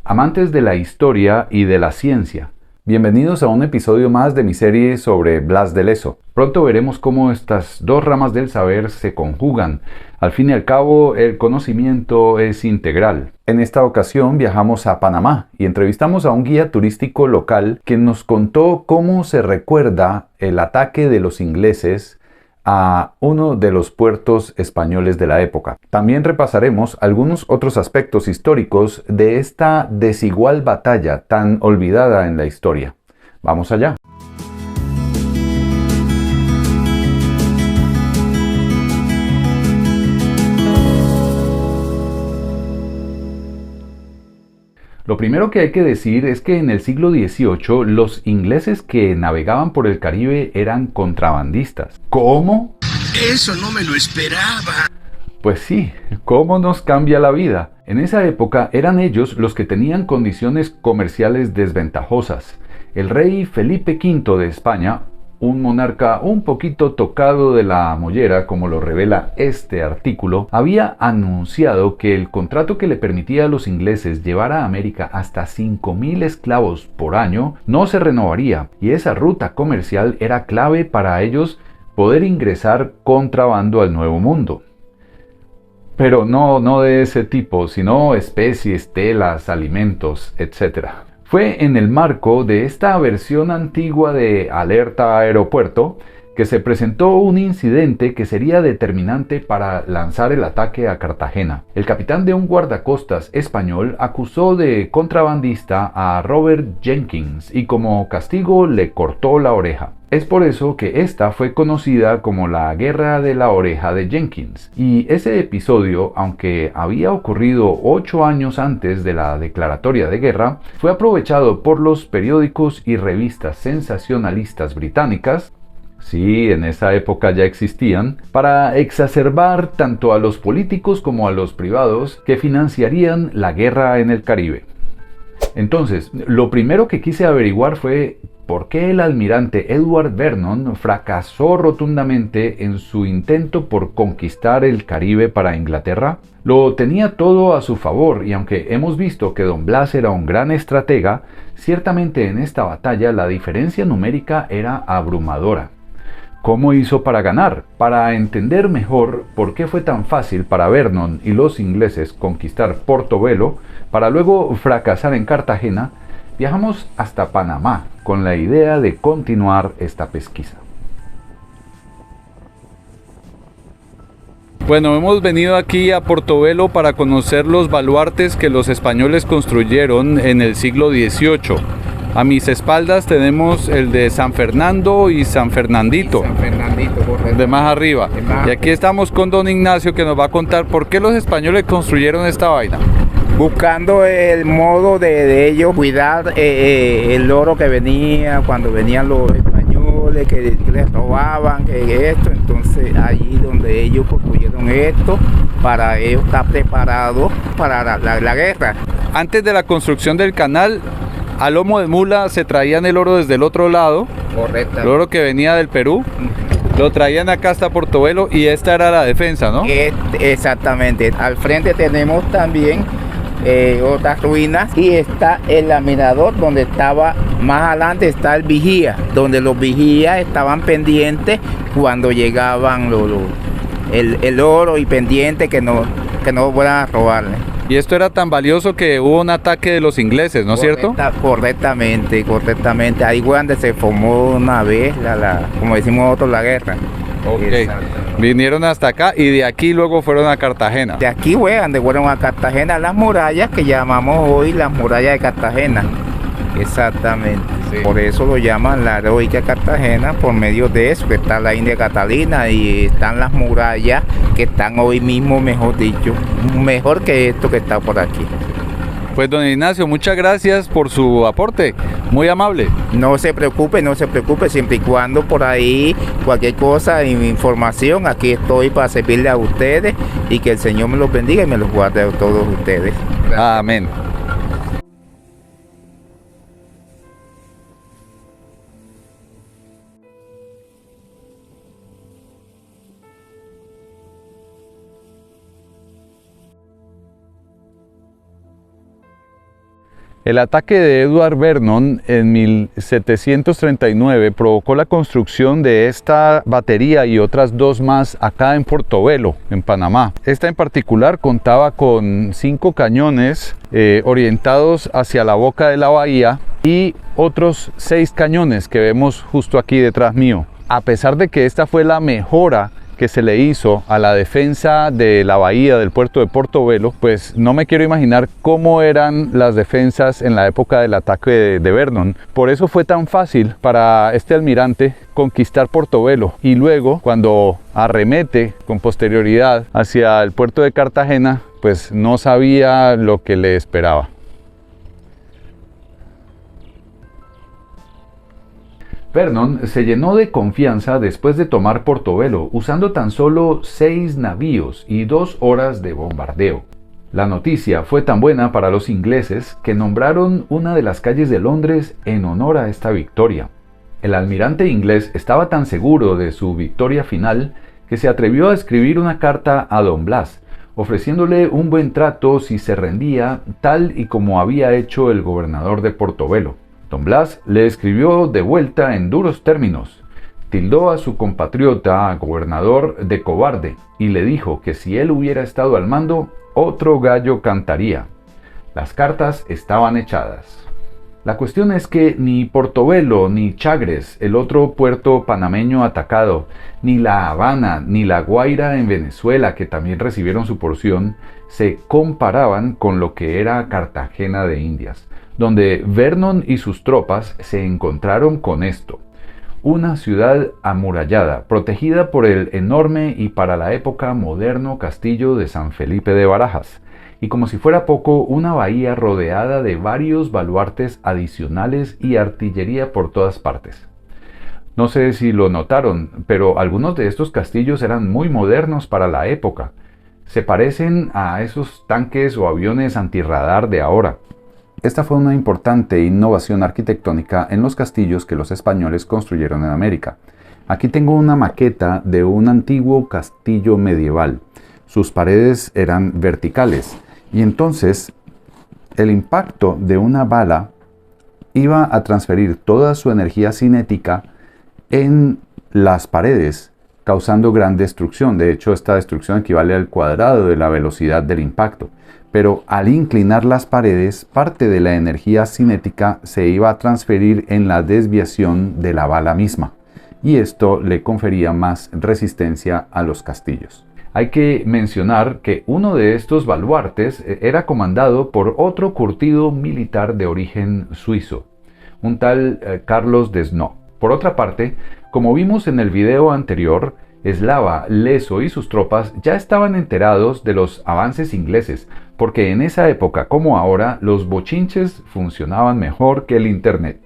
amantes de la historia y de la ciencia. Bienvenidos a un episodio más de mi serie sobre Blas de Lezo. Pronto veremos cómo estas dos ramas del saber se conjugan. Al fin y al cabo, el conocimiento es integral. En esta ocasión viajamos a Panamá y entrevistamos a un guía turístico local que nos contó cómo se recuerda el ataque de los ingleses a uno de los puertos españoles de la época. También repasaremos algunos otros aspectos históricos de esta desigual batalla tan olvidada en la historia. Vamos allá. Lo primero que hay que decir es que en el siglo XVIII los ingleses que navegaban por el Caribe eran contrabandistas. ¿Cómo? Eso no me lo esperaba. Pues sí, ¿cómo nos cambia la vida? En esa época eran ellos los que tenían condiciones comerciales desventajosas. El rey Felipe V de España, un monarca un poquito tocado de la mollera, como lo revela este artículo, había anunciado que el contrato que le permitía a los ingleses llevar a América hasta 5.000 esclavos por año no se renovaría, y esa ruta comercial era clave para ellos poder ingresar contrabando al Nuevo Mundo. Pero no de ese tipo, sino especies, telas, alimentos, etc. Fue en el marco de esta versión antigua de Alerta Aeropuerto que se presentó un incidente que sería determinante para lanzar el ataque a Cartagena. El capitán de un guardacostas español acusó de contrabandista a Robert Jenkins y como castigo le cortó la oreja. Es por eso que esta fue conocida como la Guerra de la Oreja de Jenkins. Y ese episodio, aunque había ocurrido 8 años antes de la declaratoria de guerra, fue aprovechado por los periódicos y revistas sensacionalistas británicas, sí, en esa época ya existían, para exacerbar tanto a los políticos como a los privados que financiarían la guerra en el Caribe. Entonces, lo primero que quise averiguar fue por qué el almirante Edward Vernon fracasó rotundamente en su intento por conquistar el Caribe para Inglaterra. Lo tenía todo a su favor y aunque hemos visto que Don Blas era un gran estratega, ciertamente en esta batalla la diferencia numérica era abrumadora. ¿Cómo hizo para ganar? Para entender mejor por qué fue tan fácil para Vernon y los ingleses conquistar Portobelo, para luego fracasar en Cartagena, viajamos hasta Panamá con la idea de continuar esta pesquisa. Bueno, hemos venido aquí a Portobelo para conocer los baluartes que los españoles construyeron en el siglo XVIII. A mis espaldas tenemos el de San Fernando y San Fernandito. San Fernandito, correcto. De más arriba. Y aquí estamos con don Ignacio que nos va a contar por qué los españoles construyeron esta vaina. Buscando el modo de ellos cuidar el oro que venía, cuando venían los españoles, que les robaban, que esto. Entonces allí donde ellos construyeron esto, para ellos estar preparados para la guerra. Antes de la construcción del canal, a lomo de mula se traían el oro desde el otro lado. Correcto. El oro que venía del Perú. Lo traían acá hasta Portobelo y esta era la defensa, ¿no? Exactamente. Al frente tenemos también otras ruinas y está el laminador donde estaba, más adelante está el vigía, donde los vigías estaban pendientes cuando llegaban el oro y pendientes que no fueran a robarle. Y esto era tan valioso que hubo un ataque de los ingleses, ¿no es cierto? Correctamente. Ahí fue donde se formó una vez, como decimos nosotros, la guerra. Okay. Vinieron hasta acá y de aquí luego fueron a Cartagena. De aquí fue donde fueron a Cartagena, las murallas que llamamos hoy las murallas de Cartagena. Exactamente. Sí. Por eso lo llaman la heroica Cartagena, por medio de eso, que está la India Catalina y están las murallas que están hoy mismo, mejor dicho, mejor que esto que está por aquí. Pues don Ignacio, muchas gracias por su aporte, muy amable. No se preocupe, siempre y cuando por ahí cualquier cosa, información, aquí estoy para servirle a ustedes y que el Señor me los bendiga y me los guarde a todos ustedes. Gracias. Amén. El ataque de Edward Vernon en 1739 provocó la construcción de esta batería y otras dos más acá en Portobelo, en Panamá. Esta en particular contaba con 5 cañones orientados hacia la boca de la bahía y otros 6 cañones que vemos justo aquí detrás mío. A pesar de que esta fue la mejora que se le hizo a la defensa de la bahía del puerto de Portobelo, pues no me quiero imaginar cómo eran las defensas en la época del ataque de Vernon. Por eso fue tan fácil para este almirante conquistar Portobelo, y luego cuando arremete con posterioridad hacia el puerto de Cartagena, pues no sabía lo que le esperaba. Vernon se llenó de confianza después de tomar Portobelo, usando tan solo 6 navíos y 2 horas de bombardeo. La noticia fue tan buena para los ingleses que nombraron una de las calles de Londres en honor a esta victoria. El almirante inglés estaba tan seguro de su victoria final que se atrevió a escribir una carta a Don Blas, ofreciéndole un buen trato si se rendía, tal y como había hecho el gobernador de Portobelo. Don Blas le escribió de vuelta en duros términos, tildó a su compatriota gobernador de cobarde y le dijo que si él hubiera estado al mando, otro gallo cantaría. Las cartas estaban echadas. La cuestión es que ni Portobelo ni Chagres, el otro puerto panameño atacado, ni La Habana ni La Guaira en Venezuela, que también recibieron su porción, se comparaban con lo que era Cartagena de Indias, donde Vernon y sus tropas se encontraron con esto: una ciudad amurallada, protegida por el enorme y para la época moderno castillo de San Felipe de Barajas, y como si fuera poco, una bahía rodeada de varios baluartes adicionales y artillería por todas partes. No sé si lo notaron, pero algunos de estos castillos eran muy modernos para la época. Se parecen a esos tanques o aviones antirradar de ahora. Esta fue una importante innovación arquitectónica en los castillos que los españoles construyeron en América. Aquí tengo una maqueta de un antiguo castillo medieval. Sus paredes eran verticales y entonces el impacto de una bala iba a transferir toda su energía cinética en las paredes, causando gran destrucción. De hecho, esta destrucción equivale al cuadrado de la velocidad del impacto. Pero al inclinar las paredes, parte de la energía cinética se iba a transferir en la desviación de la bala misma, y esto le confería más resistencia a los castillos. Hay que mencionar que uno de estos baluartes era comandado por otro curtido militar de origen suizo, un tal Carlos Desnaux. Por otra parte, como vimos en el video anterior, Eslava, Leso y sus tropas ya estaban enterados de los avances ingleses, porque en esa época como ahora los bochinches funcionaban mejor que el internet.